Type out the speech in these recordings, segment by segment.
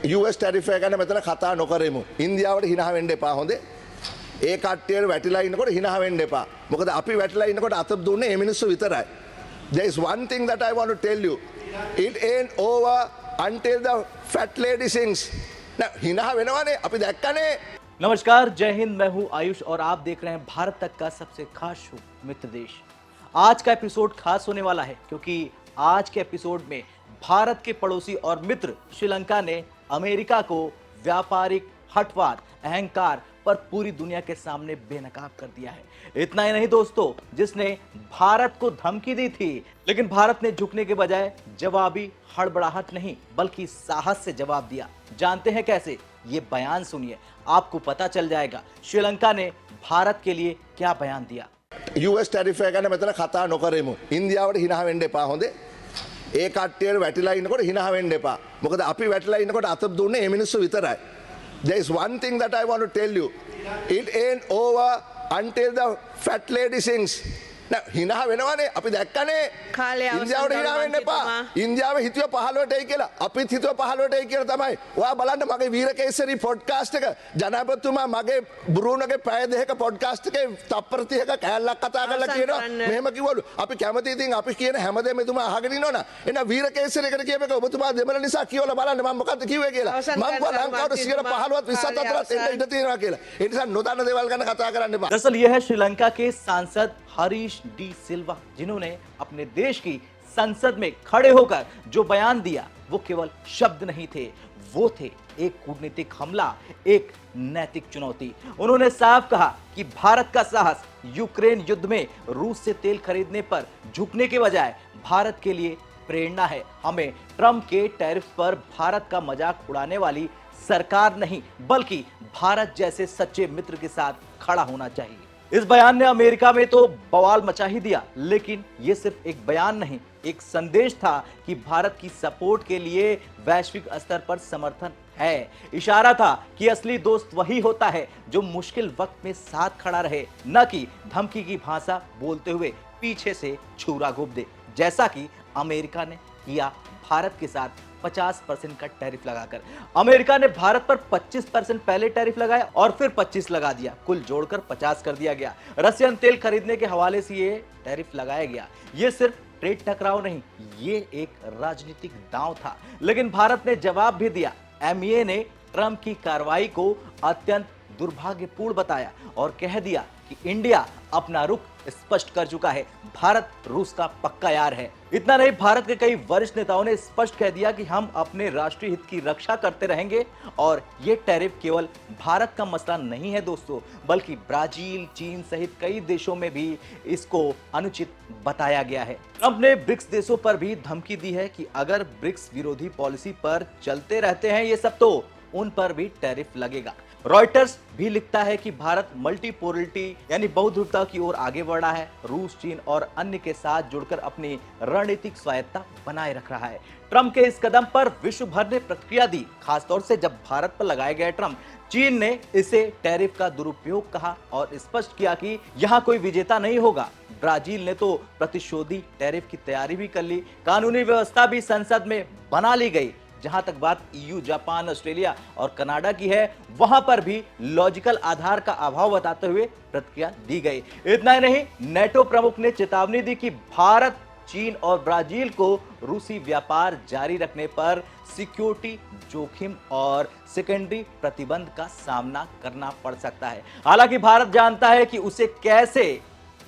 US tariff එක ගැන මෙතන කතා නොකරමු. ඉන්දියාවට හිනා වෙන්න එපා හොඳේ. ඒ කට්ටියට වැටිලා ඉන්නකොට හිනා වෙන්න එපා. මොකද අපි වැටිලා ඉන්නකොට අත දුන්නේ මේ මිනිස්සු විතරයි. There is one thing that I want to tell you. It ain't over until the fat lady sings. Now හිනා වෙනවනේ අපි දැක්කනේ. नमस्कार, जय हिंद। मैं हूं आयुष और आप देख रहे हैं भारत तक का सबसे खास शो मित्र देश। आज का एपिसोड खास होने वाला है क्योंकि आज के एपिसोड में भारत के पड़ोसी और मित्र श्रीलंका ने अमेरिका को व्यापारिक हठवाद, अहंकार पर पूरी दुनिया के सामने बेनकाब कर दिया है। इतना ही नहीं दोस्तों, जिसने भारत को धमकी दी थी, लेकिन भारत ने झुकने के बजाय जवाबी हड़बड़ाहट नहीं बल्कि साहस से जवाब दिया। जानते हैं कैसे? ये बयान सुनिए, आपको पता चल जाएगा श्रीलंका ने भारत के लिए क्या बयान दिया। US ටැරිෆ් එක ගැන මෙතන කතා නොකරමු. ඉන්දියාවට හිනා වෙන්න එපා හොඳේ. ඒ කට්ටියට වැටිලා ඉන්නකොට හිනා වෙන්න එපා. මොකද අපි වැටිලා ඉන්නකොට අත දුන්නේ මේ මිනිස්සු විතරයි. There is one thing that I want to tell you. It ain't over until the fat lady sings. Now හිනා වෙනවනේ අපි දැක්කනේ. ඉන්දියාවට හිනා වෙන්න එපා. ඉන්දියාවේ හිතුව 15ට එයි කියලා. අපිත් හිතුව 15ට එයි කියලා තමයි. ඔයා බලන්න මගේ වීරකේසරි පොඩ්කාස්ට් එක ජනාධිපතිතුමා මගේ බ්‍රූනෝගේ පැය දෙකක පොඩ්කාස්ට් එකේ තප්පර 30ක කෑල්ලක් කතා කරලා කියනවා. මෙහෙම කිව්වලු. අපි කැමති ඉතින් අපි කියන හැමදේම එතුමා අහගෙන ඉන්නවනේ. එහෙනම් වීරකේසරි එකට කියපේක ඔබතුමා දෙමළ නිසා කියවලා බලන්න මම මොකද්ද කිව්වේ කියලා. මම කිව්වා ලංකාවට 15වත් 20ත් අතරත් එන්න ඉඩ තියෙනවා කියලා. ඒ නිසා නොදන්න දේවල් ගැන කතා කරන්න එපා. दरअसल यह है श्रीलंका के सांसद हरीश डी सिल्वा, जिन्होंने अपने देश की संसद में खड़े होकर जो बयान दिया वो केवल शब्द नहीं थे, वो थे एक कूटनीतिक हमला, एक नैतिक चुनौती। उन्होंने साफ कहा कि भारत का साहस यूक्रेन युद्ध में रूस से तेल खरीदने पर झुकने के बजाय भारत के लिए प्रेरणा है। हमें ट्रंप के टैरिफ पर भारत का मजाक उड़ाने वाली सरकार नहीं बल्कि भारत जैसे सच्चे मित्र के साथ खड़ा होना चाहिए। इस बयान ने अमेरिका में तो बवाल मचा ही दिया, लेकिन ये सिर्फ एक बयान नहीं, एक संदेश था कि भारत की सपोर्ट के लिए वैश्विक स्तर पर समर्थन है। इशारा था कि असली दोस्त वही होता है जो मुश्किल वक्त में साथ खड़ा रहे, न कि धमकी की भाषा बोलते हुए पीछे से छुरा घोंप दे, जैसा कि अमेरिका ने किया भारत के साथ 50% का टैरिफ लगाकर। अमेरिका ने भारत पर 25% पहले टैरिफ लगाया और फिर 25 लगा दिया, कुल जोड़कर 50 कर दिया गया। रशियन तेल खरीदने के हवाले से ये टैरिफ लगाया गया। ये सिर्फ ट्रेड टकराव नहीं, ये एक राजनीतिक दांव था, लेकिन भारत ने जवाब भी दिया। MEA ने ट्रंप की कार्रवाई को अत्यंत दुर्भाग्यपूर्ण बताया और कह दिया कि इंडिया अपना रुख स्पष्ट कर चुका है, भारत रूस का पक्का यार है। इतना नहीं, भारत के कई वरिष्ठ नेताओं ने स्पष्ट कह दिया कि हम अपने राष्ट्रीय हित की रक्षा करते रहेंगे और ये टैरिफ केवल भारत का मसला नहीं है दोस्तों, बल्कि ब्राजील, चीन सहित कई देशों में भी इसको अनुचित बताया गया है। ट्रंप ने ब्रिक्स देशों पर भी धमकी दी है कि अगर ब्रिक्स विरोधी पॉलिसी पर चलते रहते हैं ये सब तो उन पर भी टैरिफ लगेगा। रॉयटर्स भी लिखता है कि भारत मल्टीपोलरिटी यानी बहुध्रुवता की ओर आगे बढ़ रहा है, रूस, चीन और अन्य के साथ जुड़कर अपनी रणनीतिक स्वायत्ता बनाए रख रहा है। ट्रंप के इस कदम पर विश्व भर ने प्रतिक्रिया दी, खासतौर से जब भारत पर लगाए गए ट्रंप। चीन ने इसे टैरिफ का दुरुपयोग कहा और स्पष्ट किया कि यहाँ कोई विजेता नहीं होगा। ब्राजील ने तो प्रतिशोधी टैरिफ की तैयारी भी कर ली, कानूनी व्यवस्था भी संसद में बना ली गई। जहां तक बात EU, जापान, ऑस्ट्रेलिया और कनाडा की है, वहां पर भी लॉजिकल आधार का अभाव बताते हुए प्रतिक्रिया दी गई। इतना ही नहीं, नेटो प्रमुख ने चेतावनी दी कि भारत, चीन और ब्राजील को रूसी व्यापार जारी रखने पर सिक्योरिटी जोखिम और सेकेंडरी प्रतिबंध का सामना करना पड़ सकता है। हालांकि भारत जानता है कि उसे कैसे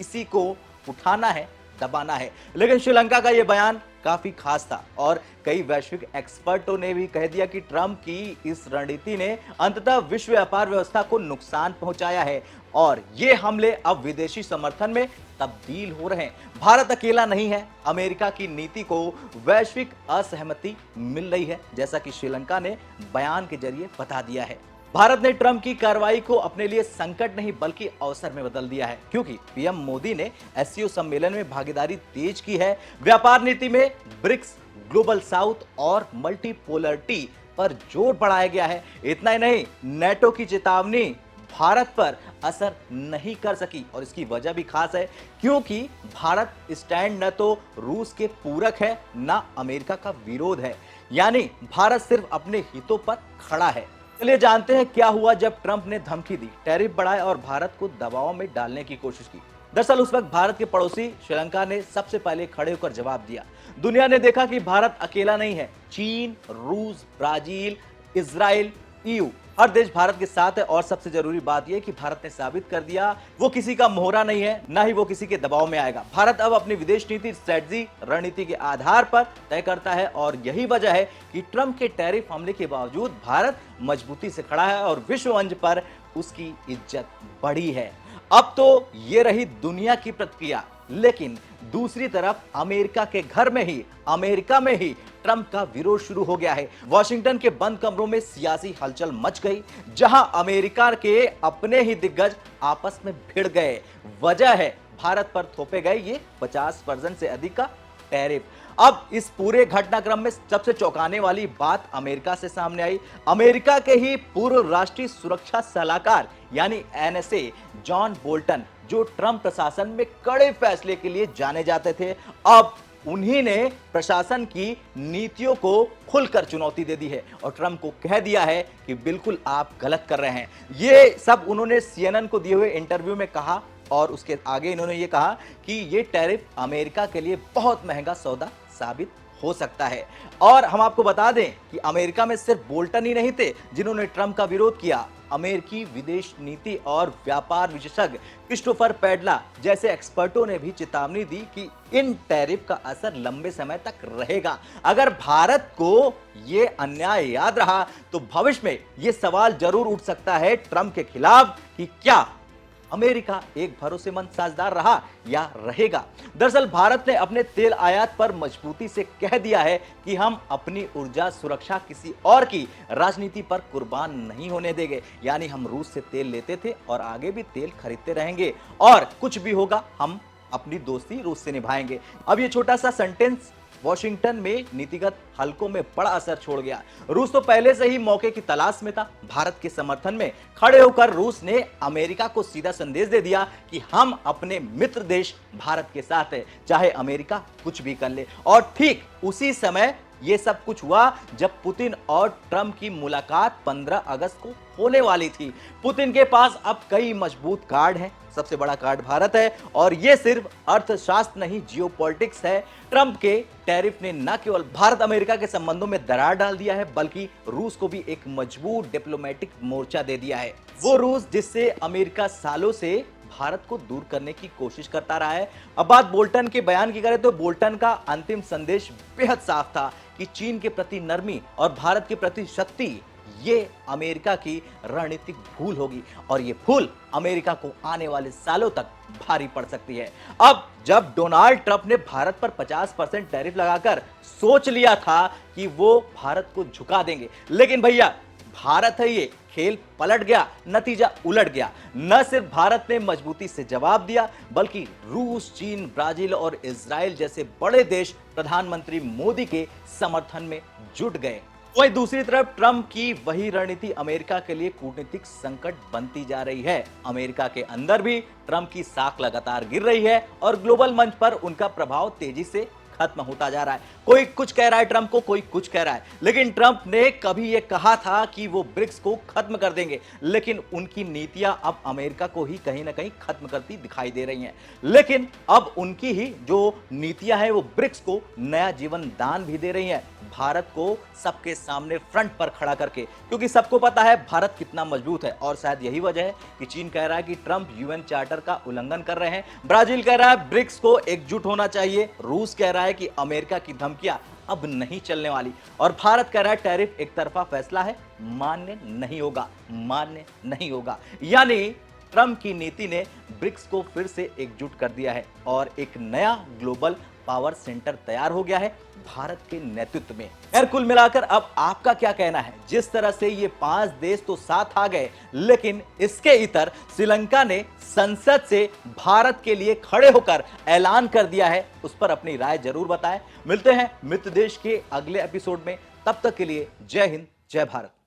इसी को उठाना है, दबाना है, लेकिन श्रीलंका का यह बयान काफी खास था और कई वैश्विक एक्सपर्टों ने भी कह दिया कि ट्रंप की इस रणनीति ने अंततः विश्व व्यापार व्यवस्था को नुकसान पहुंचाया है और ये हमले अब विदेशी समर्थन में तब्दील हो रहे हैं। भारत अकेला नहीं है, अमेरिका की नीति को वैश्विक असहमति मिल रही है, जैसा कि श्रीलंका ने बयान के जरिए बता दिया है। भारत ने ट्रंप की कार्रवाई को अपने लिए संकट नहीं बल्कि अवसर में बदल दिया है, क्योंकि पीएम मोदी ने SCO सम्मेलन में भागीदारी तेज की है। व्यापार नीति में ब्रिक्स, ग्लोबल साउथ और मल्टीपोलरिटी पर जोर बढ़ाया गया है। इतना ही नहीं, नेटो की चेतावनी भारत पर असर नहीं कर सकी और इसकी वजह भी खास है क्योंकि भारत स्टैंड न तो रूस के पूरक है ना अमेरिका का विरोध है, यानी भारत सिर्फ अपने हितों पर खड़ा है। चलिए जानते हैं क्या हुआ जब ट्रंप ने धमकी दी, टैरिफ बढ़ाए और भारत को दबाव में डालने की कोशिश की। दरअसल उस वक्त भारत के पड़ोसी श्रीलंका ने सबसे पहले खड़े होकर जवाब दिया। दुनिया ने देखा कि भारत अकेला नहीं है, चीन, रूस, ब्राजील, इजराइल, ईयू हर देश भारत के साथ है। और सबसे जरूरी बात यह कि भारत ने साबित कर दिया वो किसी का मोहरा नहीं है, ना ही वो किसी के दबाव में आएगा। भारत अब अपनी विदेश नीति, स्ट्रेटजी, रणनीति के आधार पर तय करता है और यही वजह है कि ट्रंप के टैरिफ हमले के बावजूद भारत मजबूती से खड़ा है और विश्व मंच पर उसकी इज्जत बढ़ी है। अब तो ये रही दुनिया की प्रतिक्रिया, लेकिन दूसरी तरफ अमेरिका के घर में ही, अमेरिका में ही ट्रंप का विरोध शुरू हो गया है। वॉशिंगटन के बंद कमरों में सियासी हलचल मच गई, जहां अमेरिका के अपने ही दिग्गज आपस में भिड़ गए। वजह है भारत पर थोपे गए ये 50% से अधिक का टैरिफ। अब इस पूरे घटनाक्रम में सबसे चौंकाने वाली बात अमेरिका से सामने आई। अमेरिका के ही पूर्व राष्ट्रीय सुरक्षा सलाहकार यानी NSA जॉन बोल्टन, जो ट्रंप प्रशासन में कड़े फैसले के लिए जाने जाते थे, अब उन्हीं ने प्रशासन की नीतियों को खुलकर चुनौती दे दी है और ट्रंप को कह दिया है कि बिल्कुल आप गलत कर रहे हैं। ये सब उन्होंने CNN को दिए हुए इंटरव्यू में कहा और उसके आगे इन्होंने ये कहा कि ये टैरिफ अमेरिका के लिए बहुत महंगा सौदा साबित हो सकता है। और हम आपको बता दें कि अमेरिका में सिर्फ बोल्टन ही नहीं थे जिन्होंने ट्रंप का विरोध किया। अमेरिकी विदेश नीति और व्यापार विशेषज्ञ क्रिस्टोफर पैडला जैसे एक्सपर्टों ने भी चेतावनी दी कि इन टैरिफ का असर लंबे समय तक रहेगा। अगर भारत को ये अन्याय याद रहा तो भविष्य में ये सवाल जरूर उठ सकता है ट्रंप के खिलाफ कि क्या अमेरिका एक भरोसेमंद साझेदार रहा या रहेगा। दरअसल भारत ने अपने तेल आयात पर मजबूती से कह दिया है कि हम अपनी ऊर्जा सुरक्षा किसी और की राजनीति पर कुर्बान नहीं होने देंगे। यानी हम रूस से तेल लेते थे और आगे भी तेल खरीदते रहेंगे और कुछ भी होगा हम अपनी दोस्ती रूस से निभाएंगे। अब ये छोटा सा सेंटेंस वॉशिंगटन में नीतिगत हलकों में बड़ा असर छोड़ गया। रूस तो पहले से ही मौके की तलाश में था। भारत के समर्थन में खड़े होकर रूस ने अमेरिका को सीधा संदेश दे दिया कि हम अपने मित्र देश भारत के साथ हैं, चाहे अमेरिका कुछ भी कर ले। और ठीक उसी समय यह सब कुछ हुआ जब पुतिन और ट्रंप की मुलाकात 15 अगस्त को होने वाली थी। पुतिन के पास अब कई मजबूत कार्ड हैं। सबसे बड़ा कार्ड भारत है और यह सिर्फ अर्थशास्त्र नहीं, जियोपॉलिटिक्स है। ट्रंप के टैरिफ ने न केवल भारत अमेरिका के संबंधों में दरार डाल दिया है बल्कि रूस को भी एक मजबूत डिप्लोमेटिक मोर्चा दे दिया है। वो रूस जिससे अमेरिका सालों से भारत को दूर करने की कोशिश करता रहा है। अब बात बोल्टन के बयान की करें तो बोल्टन का अंतिम संदेश बेहद साफ था कि चीन के प्रति नरमी और भारत के प्रति शक्ति ये अमेरिका की रणनीतिक भूल होगी और ये भूल अमेरिका को आने वाले सालों तक भारी पड़ सकती है। अब जब डोनाल्ड ट्रंप ने भारत पर 50% टैरिफ लगाकर सोच लिया था कि वो भारत को झुका देंगे, लेकिन भैया भारत है ये, खेल पलट गया, नतीजा उलट गया। न सिर्फ भारत ने मजबूती से जवाब दिया बल्कि रूस, चीन, ब्राजील और इजराइल जैसे बड़े देश प्रधानमंत्री मोदी के समर्थन में जुट गए। वहीं दूसरी तरफ ट्रंप की वही रणनीति अमेरिका के लिए कूटनीतिक संकट बनती जा रही है। अमेरिका के अंदर भी ट्रंप की साख लगातार गिर रही है और ग्लोबल मंच पर उनका प्रभाव तेजी से खत्म होता जा रहा है। कोई कुछ कह रहा है ट्रंप को, कोई कुछ कह रहा है, लेकिन ट्रंप ने कभी यह कहा था कि वो ब्रिक्स को खत्म कर देंगे, लेकिन उनकी नीतियां अब अमेरिका को ही कहीं ना कहीं खत्म करती दिखाई दे रही हैं। लेकिन अब उनकी ही जो नीतियां हैं वो ब्रिक्स को नया जीवन दान भी दे रही हैं, भारत को सबके सामने फ्रंट पर खड़ा करके, क्योंकि सबको पता है भारत कितना मजबूत है। और शायद यही वजह है कि चीन कह रहा है कि ट्रंप यूएन चार्टर का उल्लंघन कर रहे हैं, ब्राजील कह रहा है ब्रिक्स को एकजुट होना चाहिए, रूस कह रहा है कि अमेरिका की धमकियां अब नहीं चलने वाली और भारत कह रहा है टैरिफ एक तरफा फैसला है, मान्य नहीं होगा, मान्य नहीं होगा। यानी ट्रंप की नीति ने ब्रिक्स को फिर से एकजुट कर दिया है और एक नया ग्लोबल पावर सेंटर तैयार हो गया है भारत के नेतृत्व में। खैर कुल मिलाकर अब आपका क्या कहना है? जिस तरह से ये 5 देश तो साथ आ गए, लेकिन इसके इतर श्रीलंका ने संसद से भारत के लिए खड़े होकर ऐलान कर दिया है, उस पर अपनी राय जरूर बताएं। मिलते हैं मित्र देश के अगले एपिसोड में, तब तक के लिए जय हिंद, जय भारत।